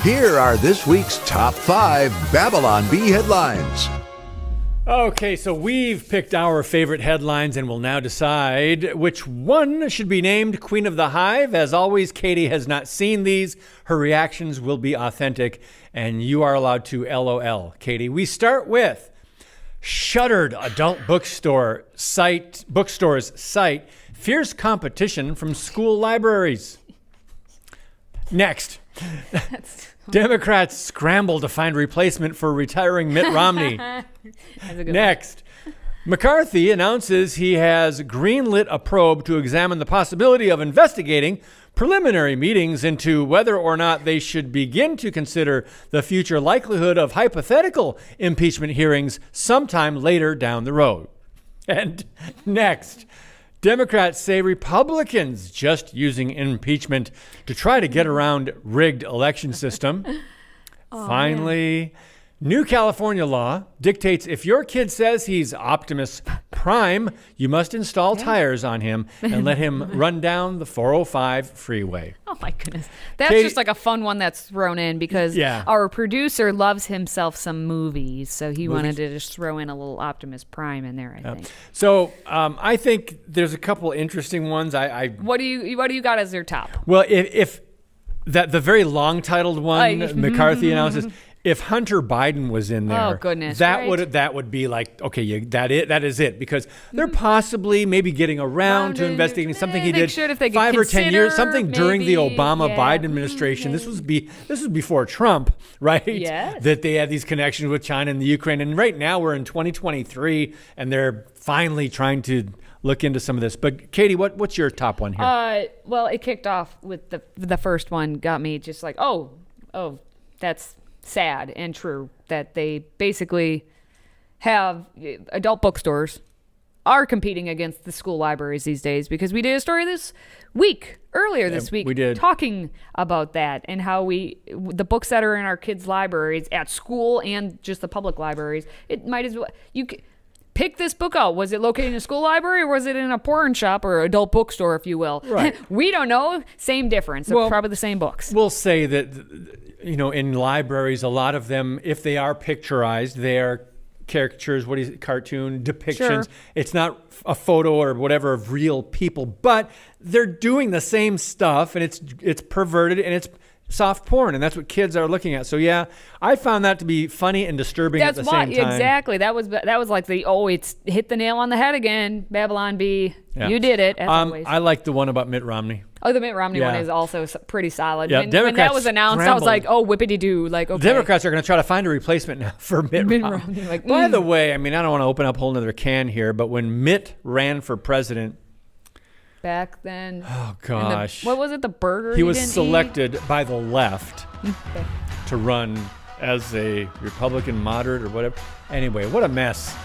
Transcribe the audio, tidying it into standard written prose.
Here are this week's top 5 Babylon Bee headlines. Okay, so we've picked our favorite headlines and will now decide which one should be named Queen of the Hive. As always, Katie has not seen these. Her reactions will be authentic, and you are allowed to LOL. Katie, we start with shuttered adult bookstores cite fierce competition from school libraries. Next. Democrats scramble to find replacement for retiring Mitt Romney. Next, McCarthy announces he has greenlit a probe to examine the possibility of investigating preliminary meetings into whether or not they should begin to consider the future likelihood of hypothetical impeachment hearings sometime later down the road. And next, Democrats say Republicans just using impeachment to try to get around rigged election system. Finally, new California law dictates if your kid says he's Optimus Prime, you must install tires on him and let him run down the 405 freeway. Oh my goodness. That's just like a fun one that's thrown in because our producer loves himself some movies, so he wanted to just throw in a little Optimus Prime in there, I think. So I think there's a couple interesting ones. What do you got as your top? Well, if that the very long titled one McCarthy announces, if Hunter Biden was in there, that would be like, okay, that is it, because they're possibly maybe getting around to investigating something he did 5 or 10 years, something during the Obama-Biden administration. This was before Trump, right? Yes. That they had these connections with China and the Ukraine, and right now we're in 2023, and they're finally trying to look into some of this. But Katie, what's your top one here? Well, it kicked off with the first one, got me just like, oh, that's sad and true that they basically have adult bookstores are competing against the school libraries these days, because we did a story earlier this week talking about that and how the books that are in our kids' libraries at school and just the public libraries, it might as well, pick this book out. Was it located in a school library or was it in a porn shop or adult bookstore, if you will? Right. We don't know. Same difference. They're probably the same books. We'll say that, in libraries, a lot of them, if they are picturized, they are caricatures, cartoon depictions. Sure. It's not a photo or whatever of real people, but they're doing the same stuff, and it's perverted, and it's soft porn, and that's what kids are looking at. So yeah, I found that to be funny and disturbing at the same time. Exactly. That was like it's hit the nail on the head again. Babylon Bee, you did it. As always. I like the one about Mitt Romney. Oh, the Mitt Romney one is also pretty solid. Yeah, when that was announced, I was like, oh, whippity-doo. Like, okay. Democrats are going to try to find a replacement now for Mitt Romney. Like, by the way, I don't want to open up a whole nother can here, but when Mitt ran for president back then, oh gosh, what was it? The burger he was selected by the left to run as a Republican moderate or whatever. Anyway, what a mess.